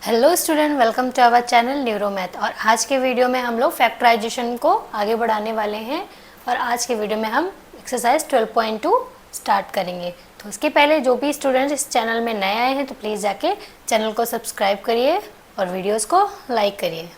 Hello student, welcome to our channel neuro math. और आज के वीडियो में हम लोग फैक्टराइजेशन को आगे बढ़ाने वाले हैं। और आज के वीडियो में हम एक्सरसाइज 12.2 स्टार्ट करेंगे। तो उसके पहले जो भी स्टूडेंट्स इस चैनल में नए आए हैं तो प्लीज़ जाके चैनल को सब्सक्राइब करिए और वीडियोज़ को लाइक करिए।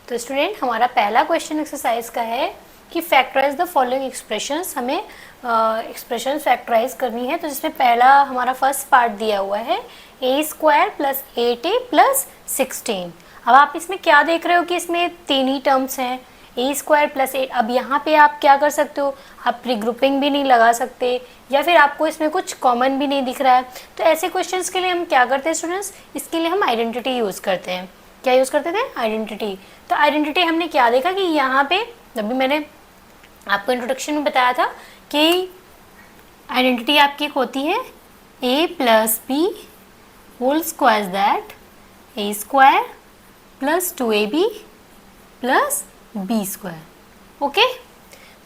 तो स्टूडेंट, हमारा पहला क्वेश्चन एक्सरसाइज का है कि फैक्टराइज द फॉलोइंग एक्सप्रेशंस। हमें एक्सप्रेशन फैक्टराइज करनी है। तो जिसमें पहला हमारा फर्स्ट पार्ट दिया हुआ है a² प्लस 8a प्लस 16। अब आप इसमें क्या देख रहे हो कि इसमें तीन ही टर्म्स हैं, a² प्लस 8। अब यहाँ पे आप क्या कर सकते हो, आप प्रीग्रुपिंग भी नहीं लगा सकते या फिर आपको इसमें कुछ कॉमन भी नहीं दिख रहा है। तो ऐसे क्वेश्चंस के लिए हम क्या करते हैं स्टूडेंट्स, इसके लिए हम आइडेंटिटी यूज़ करते हैं। क्या यूज़ करते थे? आइडेंटिटी। तो आइडेंटिटी हमने क्या देखा कि यहाँ पे अभी मैंने आपको इंट्रोडक्शन में बताया था कि आइडेंटिटी आपकी होती है a plus B whole square that a² plus 2ab plus b²। Okay,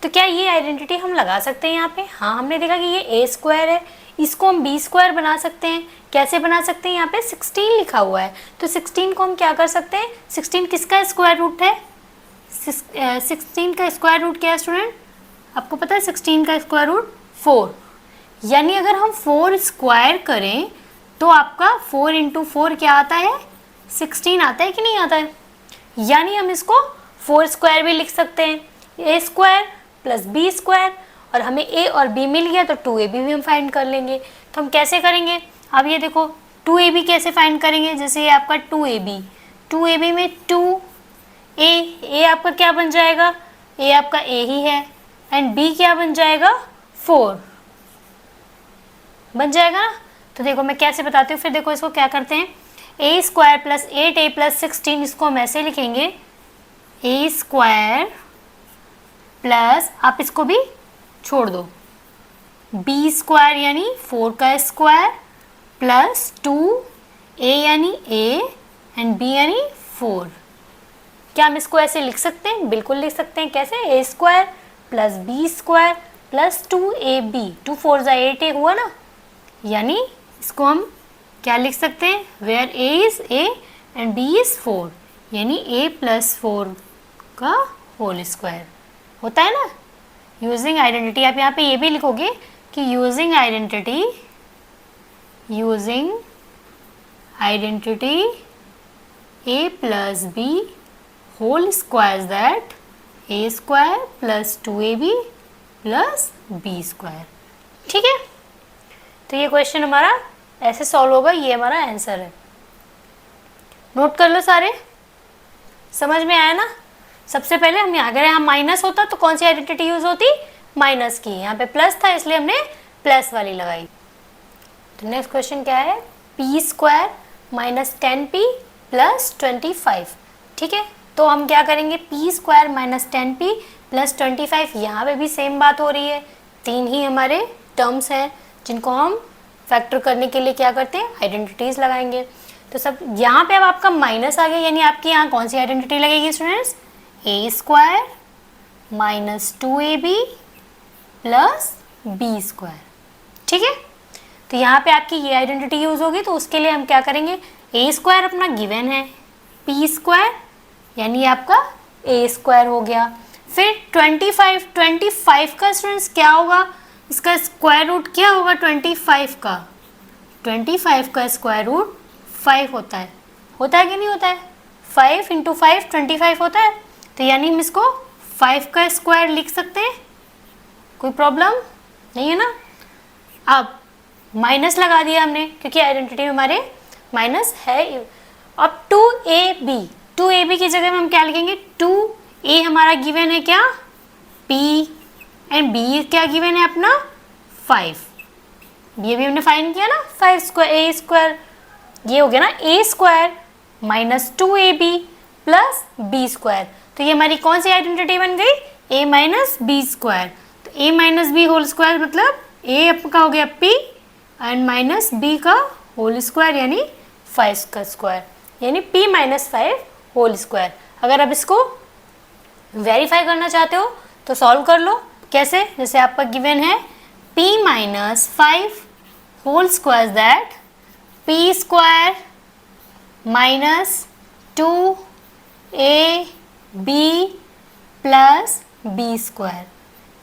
तो क्या ये आइडेंटिटी हम लगा सकते हैं यहाँ पे? हाँ, हमने देखा कि ये a² है, इसको हम b² बना सकते हैं। कैसे बना सकते हैं? यहाँ पे 16 लिखा हुआ है, तो 16 को हम क्या कर सकते हैं? 16 किसका स्क्वायर रूट है? 16 का स्क्वायर रूट क्या है स्टूडेंट? आपको पता है 16 का स्क्वायर रूट 4। यानी अगर हम 4 स्क्वायर करें तो आपका 4 इंटू 4 क्या आता है? 16 आता है कि नहीं आता है? यानी हम इसको 4 स्क्वायर भी लिख सकते हैं, a² प्लस b²। और हमें a और b मिल गया तो 2ab भी हम फाइंड कर लेंगे। तो हम कैसे करेंगे? अब ये देखो 2ab कैसे फाइंड करेंगे? जैसे ये आपका 2ab में 2a आपका क्या बन जाएगा? a आपका a ही है एंड b क्या बन जाएगा? 4 बन जाएगा ना। तो देखो मैं कैसे बताती हूँ। फिर देखो इसको क्या करते हैं, a² प्लस 8a प्लस 16, इसको हम ऐसे लिखेंगे a² प्लस, आप इसको भी छोड़ दो, b² यानी 4 का स्क्वायर प्लस 2a यानी a एंड b यानी 4। क्या हम इसको ऐसे लिख सकते हैं? बिल्कुल लिख सकते हैं। कैसे? a² plus b² plus 2ab, 2 4 जा 8a हुआ ना। यानी इसको हम क्या लिख सकते हैं? Where a is a and b is 4, यानी a प्लस 4 का होल स्क्वायर होता है ना। यूजिंग आइडेंटिटी, आप यहाँ पे ये भी लिखोगे कि using identity a plus b whole square that a² plus 2ab plus b²। ठीक है, तो ये क्वेश्चन हमारा ऐसे सॉल्व होगा। ये हमारा आंसर है। नोट कर लो सारे, समझ में आया ना। सबसे पहले हम अगर यहाँ माइनस होता तो कौन सी आइडेंटिटी यूज होती? माइनस की। यहाँ पे प्लस था इसलिए हमने प्लस वाली लगाई। तो नेक्स्ट क्वेश्चन क्या है? p² minus 10p plus 25। ठीक है, तो हम क्या करेंगे? p² minus 10p plus 25। यहाँ पे भी सेम बात हो रही है, तीन ही हमारे टर्म्स हैं जिनको हम फैक्टर करने के लिए क्या करते हैं? आइडेंटिटीज लगाएंगे। तो सब यहाँ पे अब आपका माइनस आ गया, यानी आपकी यहाँ कौन सी आइडेंटिटी लगेगी students? a² minus 2ab plus b²। ठीक है, तो यहाँ पे आपकी ये आइडेंटिटी यूज होगी। तो उसके लिए हम क्या करेंगे? a² अपना गिवन है, p² यानी आपका a² हो गया। फिर 25 का स्टूडेंट्स क्या होगा? इसका स्क्वायर रूट क्या होगा? 25 का स्क्वायर रूट 5 होता है कि नहीं होता है? 5 इंटू 5 25 होता है। तो यानी हम इसको 5 का स्क्वायर लिख सकते हैं, कोई प्रॉब्लम नहीं है ना। अब माइनस लगा दिया हमने क्योंकि आइडेंटिटी में हमारे माइनस है। अब 2ab की जगह में हम क्या लिखेंगे? 2a हमारा गिवन है क्या? p एंड b क्या गिवन है अपना? 5। ये भी हमने फाइंड किया ना, 5² ये हो गया ना a² minus 2ab plus b²। तो ये हमारी कौन सी आइडेंटिटी बन गई? a minus b²। तो a minus b whole square मतलब a का हो गया p एंड माइनस b का होल स्क्वायर यानी 5 का स्क्वायर, यानी p माइनस 5 होल स्क्वायर। अगर आप इसको वेरीफाई करना चाहते हो तो सॉल्व कर लो। कैसे? जैसे आपका गिवन है p minus 5 whole square that p² minus 2ab plus B square,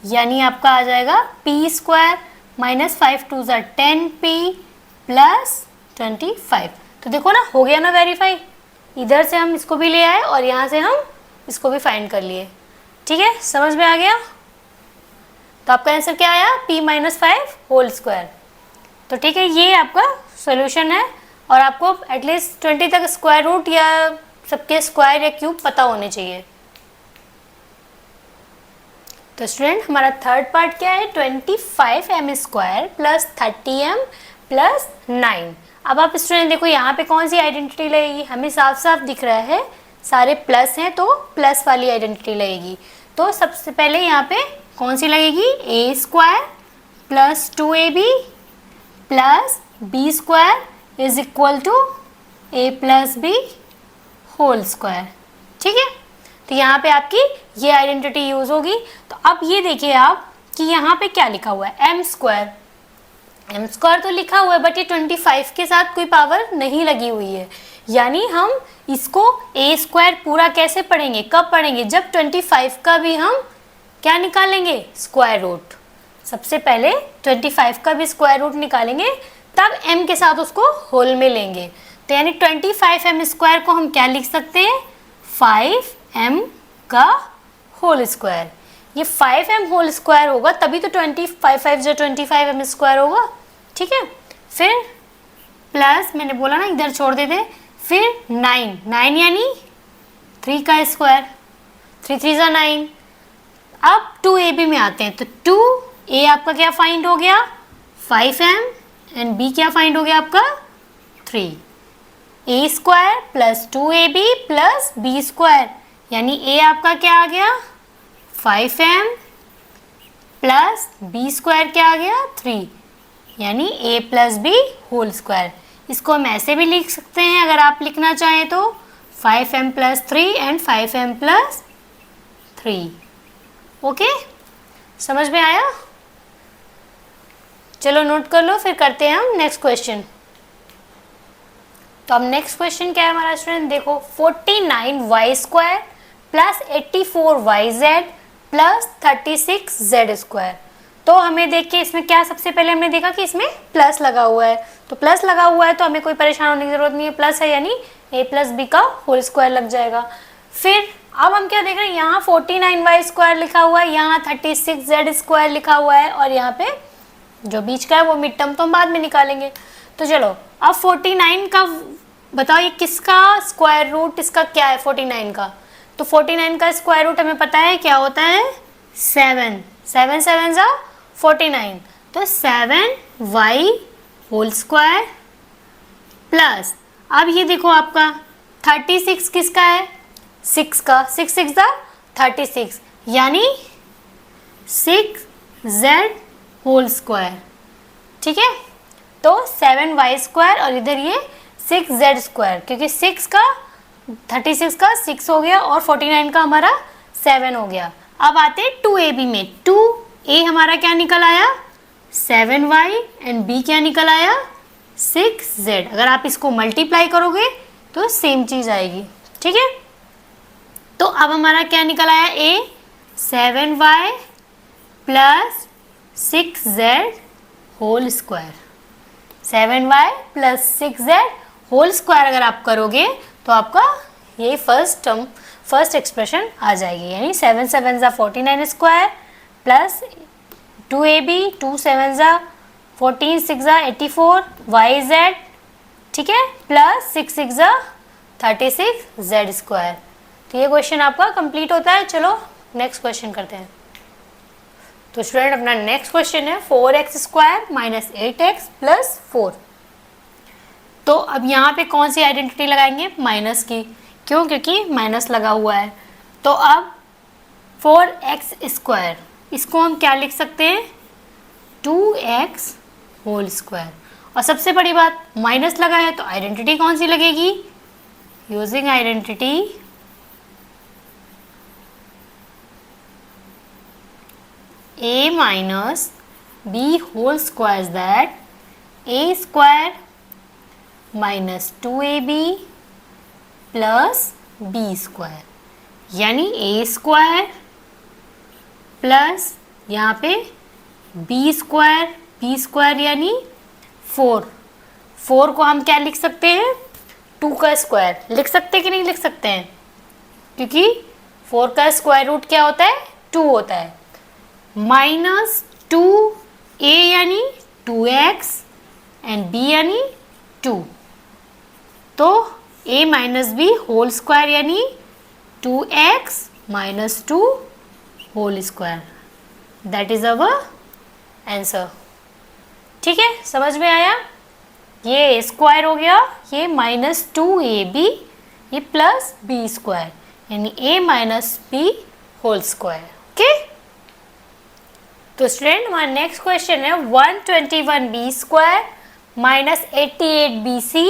यानी आपका आ जाएगा पी स्क्वायर माइनस 5 2 ज़ा 10p प्लस 25। तो देखो ना, हो गया ना वेरीफाई। इधर से हम इसको भी ले आए और यहाँ से हम इसको भी फाइंड कर लिए। ठीक है, समझ में आ गया। तो आपका आंसर क्या आया, p माइनस 5 होल स्क्वायर। तो ठीक है, ये आपका सोल्यूशन है और आपको एटलीस्ट 20 तक स्क्वायर रूट या सबके स्क्वायर या क्यूब पता होने चाहिए। तो स्टूडेंट, हमारा थर्ड पार्ट क्या है, 25m square plus 30m plus 9। अब आप स्टूडेंट देखो यहाँ पे कौन सी आइडेंटिटी लगेगी, हमें साफ साफ दिख रहा है सारे प्लस हैं तो प्लस वाली आइडेंटिटी लगेगी। तो सबसे पहले यहाँ पे कौन सी लगेगी, A square plus 2ab plus B square is equal to A plus B whole square. ठीक है, तो यहाँ पे आपकी ये आइडेंटिटी यूज होगी। तो अब ये देखिए आप कि यहाँ पे क्या लिखा हुआ है, एम स्क्वायर। एम स्क्वायर तो लिखा हुआ है बट ये 25 के साथ कोई पावर नहीं लगी हुई है, यानी हम इसको ए स्क्वायर पूरा कैसे पढ़ेंगे, कब पढ़ेंगे, जब 25 का भी हम क्या निकालेंगे, स्क्वायर रूट। सबसे पहले 25 का भी स्क्वायर रूट निकालेंगे, तब m के साथ उसको होल में लेंगे। तो यानी 25m स्क्वायर को हम क्या लिख सकते हैं, 5m का होल स्क्वायर। ये 5m होल स्क्वायर होगा तभी तो 25m स्क्वायर होगा। ठीक है, फिर प्लस मैंने बोला ना इधर छोड़ देते, फिर 9 यानी 3 का स्क्वायर, 3 3 ज़ा 9। अब 2ab में आते हैं, तो 2a आपका क्या फाइंड हो गया, 5m एंड b क्या फाइंड हो गया आपका 3। a square plus 2ab plus b square, यानी a आपका क्या आ गया 5m प्लस b स्क्वायर क्या आ गया 3, यानी a plus b whole square. इसको हम ऐसे भी लिख सकते हैं अगर आप लिखना चाहें तो 5m plus 3 and 5m plus 3। Okay, समझ में आया। चलो नोट कर लो, फिर करते हैं हम नेक्स्ट क्वेश्चन। तो अब नेक्स्ट क्वेश्चन क्या है हमारा स्टूडेंट, देखो 49y square plus 84yz plus 36z square. तो हमें देख के इसमें क्या, सबसे पहले हमने देखा कि इसमें प्लस लगा हुआ है, तो प्लस लगा हुआ है तो हमें कोई परेशान होने की जरूरत नहीं है, प्लस है यानी a प्लस बी का होल स्क्वायर लग जाएगा। फिर अब हम क्या देख रहे हैं, यहाँ 49y स्क्वायर लिखा हुआ है, यहाँ 36z स्क्वायर लिखा हुआ है और यहाँ पे जो बीच का है वो मिड टर्म तो हम बाद में निकालेंगे। तो चलो अब 49 का बताओ ये किसका स्क्वायर रूट, इसका क्या है 49 का, तो 49 का स्क्वायर रूट हमें पता है क्या होता है 7 7 7 ज़ा 49, तो 7y होल स्क्वायर प्लस, अब ये देखो आपका 36 किसका है 6 का, 6 6 ज़ा 36 यानी 6z होल स्क्वायर। ठीक है, तो 7y स्क्वायर और इधर ये 6z स्क्वायर, क्योंकि 6 का 36 का 6 हो गया और 49 का हमारा 7 हो गया। अब आते हैं 2ab में, 2a हमारा क्या निकल आया 7y एंड b क्या निकल आया 6z। अगर आप इसको मल्टीप्लाई करोगे तो सेम चीज़ आएगी। ठीक है, तो अब हमारा क्या निकल आया a 7y plus 6z whole square, 7y plus 6z whole square अगर आप करोगे तो आपका ये फर्स्ट एक्सप्रेशन आ जाएगी, यानी 7 7 ज़ा 49 स्क्वायर प्लस 2ab 2 7 ज़ा 14 6 ज़ा 84 yz, ठीक है, प्लस 6 6 ज़ा 36 z स्क्वायर। तो ये क्वेश्चन आपका कंप्लीट होता है। चलो नेक्स्ट क्वेश्चन करते हैं। तो स्टूडेंट अपना नेक्स्ट क्वेश्चन है 4x square minus 8x plus 4। तो अब यहाँ पे कौन सी आइडेंटिटी लगाएंगे, माइनस की, क्यों, क्योंकि माइनस लगा हुआ है। तो अब 4x स्क्वायर इसको हम क्या लिख सकते हैं 2x होल स्क्वायर, और सबसे बड़ी बात माइनस लगा है तो आइडेंटिटी कौन सी लगेगी, using identity a minus b whole square is that a square minus 2ab plus B square, यानी ए स्क्वायर प्लस यहाँ पे बी स्क्वायर यानी 4 को हम क्या लिख सकते हैं, 2 का स्क्वायर लिख सकते हैं कि नहीं लिख सकते हैं, क्योंकि 4 का स्क्वायर रूट क्या होता है, 2 होता है। माइनस 2a यानी 2x एंड b यानी 2, तो a minus B whole square यानी 2x minus 2 whole square, that is our answer. ठीक है, समझ में आया? ये a स्क्वायर हो गया, ये माइनस 2ab, ये प्लस b स्क्वायर यानी a minus b whole square. Okay, तो स्टूडेंट हमारा नेक्स्ट क्वेश्चन है 121b square minus 88bc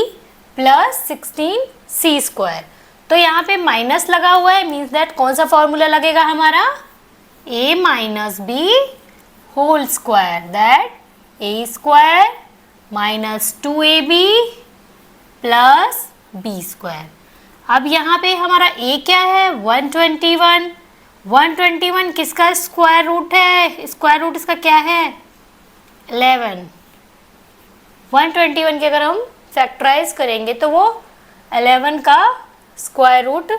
plus 16c square. तो यहाँ पे माइनस लगा हुआ है, मीन्स दैट कौन सा फॉर्मूला लगेगा हमारा, a minus B whole square, that a square minus 2ab plus b square. अब यहाँ पे हमारा a क्या है, 121 किसका स्क्वायर रूट है, स्क्वायर रूट इसका क्या है, 11। 121 के अगर हम फैक्टराइज करेंगे तो वो 11 का स्क्वायर रूट,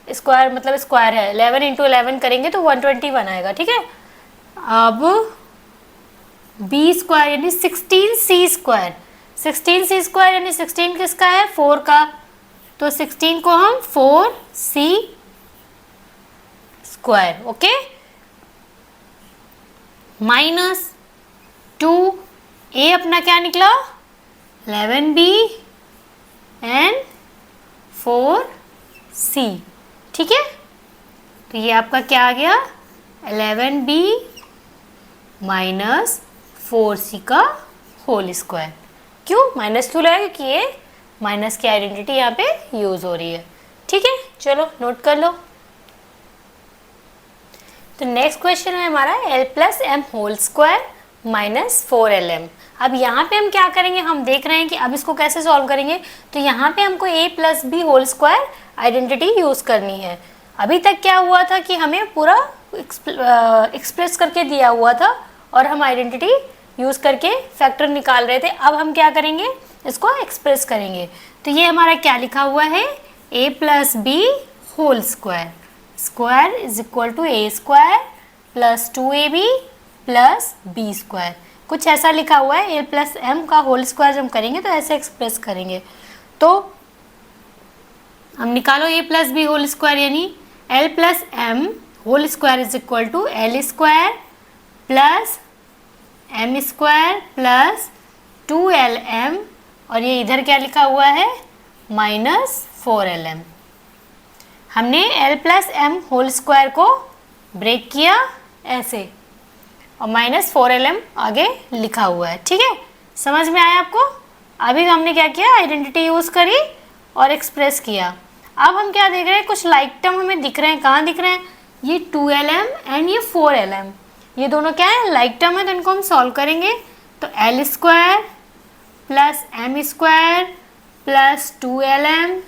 स्क्वायर मतलब स्क्वायर है, 11 इंटू 11 करेंगे तो 121 आएगा। ठीक है, अब b स्क्वायर यानी 16c स्क्वायर, 16c स्क्वायर यानी 16 किसका है, 4 का, तो 16 को हम 4c square, okay, minus 2a अपना क्या निकला, 11b एंड 4c। ठीक है, तो ये आपका क्या आ गया, 11b माइनस 4c का होल स्क्वायर। क्यों माइनस क्यों लगा, क्योंकि ये माइनस की आइडेंटिटी यहाँ पे यूज हो रही है। ठीक है, चलो नोट कर लो। तो नेक्स्ट क्वेश्चन है हमारा l plus M whole square minus 4lm। अब यहाँ पे हम क्या करेंगे, हम देख रहे हैं कि अब इसको कैसे सॉल्व करेंगे। तो यहाँ पे हमको a plus B whole square identity use करनी है। अभी तक क्या हुआ था कि हमें पूरा एक्सप्रेस करके दिया हुआ था और हम आइडेंटिटी यूज करके फैक्टर निकाल रहे थे। अब हम क्या करेंगे, इसको एक्सप्रेस करेंगे। तो ये हमारा क्या लिखा हुआ है, a plus B whole square, square is equal to a square plus 2ab plus b square, कुछ ऐसा लिखा हुआ है। a प्लस एम का होल स्क्वायर जब हम करेंगे तो ऐसे एक्सप्रेस करेंगे। तो हम निकालो a plus B whole square यानी l plus M whole square is equal to l square plus m square plus 2lm, और ये इधर क्या लिखा हुआ है, माइनस 4lm। हमने l plus M whole square को ब्रेक किया ऐसे, और माइनस 4lm आगे लिखा हुआ है। ठीक है, समझ में आया आपको? अभी हमने क्या किया, आइडेंटिटी यूज़ करी और एक्सप्रेस किया। अब हम क्या देख रहे हैं, कुछ लाइक टर्म हमें दिख रहे हैं। कहाँ दिख रहे हैं, ये 2lm एंड ये 4lm, ये दोनों क्या है, लाइक टर्म है, तो इनको हम सॉल्व करेंगे। तो l square plus M square plus 2lm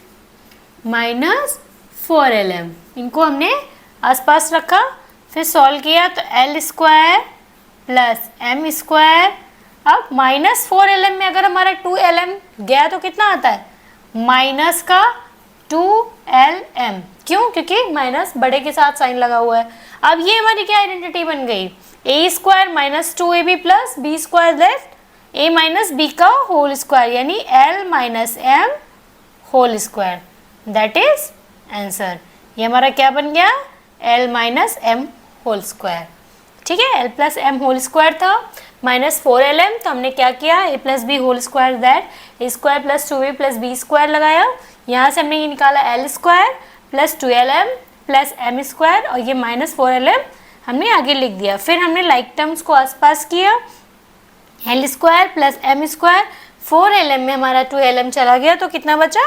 minus 4lm, इनको हमने आसपास रखा, फिर सॉल्व किया। तो l square plus M square, अब माइनस 4lm में अगर हमारा 2lm गया तो कितना आता है, माइनस का 2lm। क्यों, क्योंकि माइनस बड़े के साथ साइन लगा हुआ है। अब ये हमारी क्या आइडेंटिटी बन गई, a square minus 2ab plus b square left a minus b का होल स्क्वायर यानी l minus m whole square, that is answer. ये हमारा क्या बन गया, l minus m whole square. ठीक है, l plus m whole square था माइनस 4lm, तो हमने क्या किया, a plus B whole square that a square plus 2b plus b square लगाया। यहाँ से हमने ये निकाला l square plus 2lm plus m square, और ये माइनस 4lm हमने आगे लिख दिया। फिर हमने लाइक टर्म्स को आसपास किया, l square plus m square, 4lm में हमारा 2lm चला गया तो कितना बचा,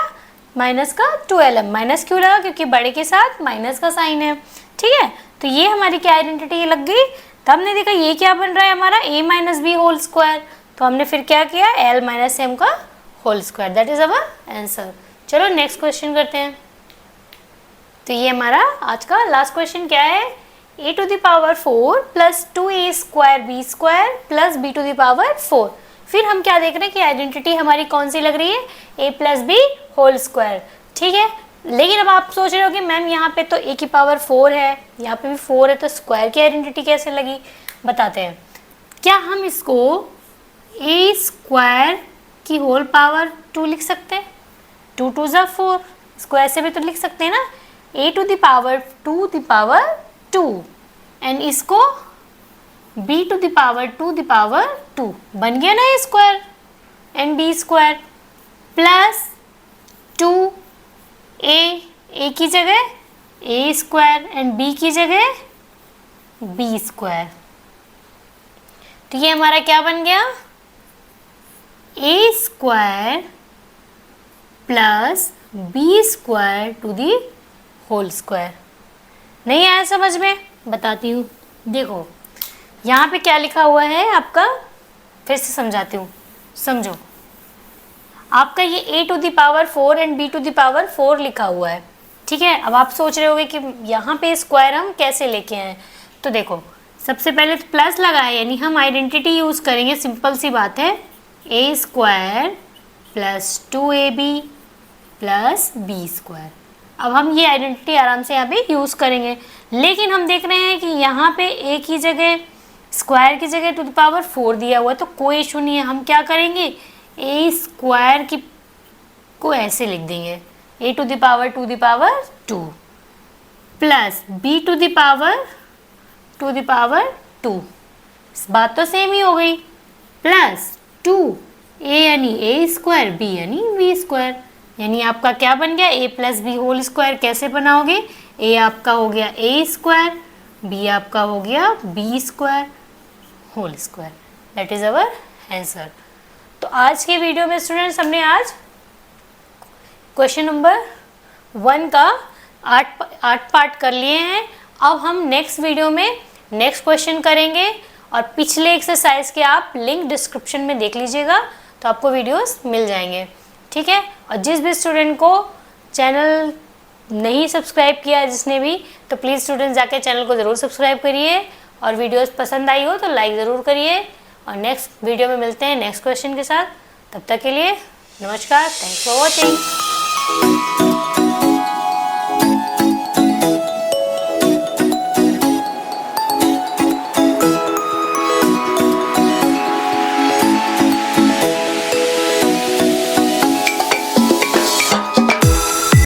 माइनस का 2lm। माइनस क्यों लगा, क्योंकि बड़े के साथ माइनस का साइन है। ठीक है, तो ये हमारी क्या आइडेंटिटी लग गई। तो हमने देखा ये क्या बन रहा है हमारा, a minus B whole square, तो हमने फिर क्या किया, l माइनस एम का whole square, that is our answer. चलो नेक्स्ट क्वेश्चन करते हैं। तो ये हमारा आज का लास्ट क्वेश्चन क्या है, a to the power 4 plus 2a square b square plus b to the power 4। फिर हम क्या देख रहे हैं कि आइडेंटिटी हमारी कौन सी लग रही है, a plus B whole square, ठीक है। लेकिन अब आप सोच रहे हो कि मैम यहाँ पे तो a की पावर 4 है, यहाँ पे भी 4 है, तो स्क्वायर की आइडेंटिटी कैसे लगी, बताते हैं। क्या हम इसको a स्क्वायर की होल पावर 2 लिख सकते हैं, 2 टू ज़ा 4, इसको ऐसे भी तो लिख सकते हैं ना, a to the power 2 the power 2 and इसको b to the power 2 the power 2, बन गया ना a square and b square plus 2a की जगह a स्क्वायर एंड b की जगह b स्क्वायर। तो ये हमारा क्या बन गया, a square plus B square to the whole square. नहीं आया समझ में, बताती हूँ। देखो यहाँ पे क्या लिखा हुआ है आपका, फिर से समझाती हूँ, समझो। आपका ये a to the power 4 and b to the power 4 लिखा हुआ है, ठीक है। अब आप सोच रहे होगे कि यहाँ पे स्क्वायर हम कैसे लेके आए, तो देखो सबसे पहले तो प्लस लगाए, यानी हम आइडेंटिटी यूज़ करेंगे, सिंपल सी बात है, a square plus 2ab plus B square. अब हम ये आइडेंटिटी आराम से यहाँ पे यूज़ करेंगे, लेकिन हम देख रहे हैं कि यहाँ पे a की जगह स्क्वायर की जगह टू द पावर 4 दिया हुआ है, तो कोई इशू नहीं है। हम क्या करेंगे, a स्क्वायर की को ऐसे लिख देंगे, a to the power 2 plus b to the power 2, बात तो सेम ही हो गई, प्लस 2a यानी a स्क्वायर, b यानी b स्क्वायर, यानी आपका क्या बन गया, a plus B whole square. कैसे बनाओगे, a आपका हो गया a स्क्वायर, b आपका हो गया b square whole square, that is our answer. तो आज के वीडियो में स्टूडेंट्स हमने आज क्वेश्चन नंबर 1 का 8 पार्ट कर लिए हैं। अब हम नेक्स्ट वीडियो में नेक्स्ट क्वेश्चन करेंगे, और पिछले एक्सरसाइज के आप लिंक डिस्क्रिप्शन में देख लीजिएगा, तो आपको वीडियोस मिल जाएंगे, ठीक है। और जिस भी स्टूडेंट को चैनल नहीं सब्सक्राइब किया है जिसने भी, तो प्लीज़ स्टूडेंट जाके चैनल को ज़रूर सब्सक्राइब करिए, और वीडियोस पसंद आई हो तो लाइक ज़रूर करिए। और नेक्स्ट वीडियो में मिलते हैं नेक्स्ट क्वेश्चन के साथ, तब तक के लिए नमस्कार, थैंक्स फॉर वॉचिंग।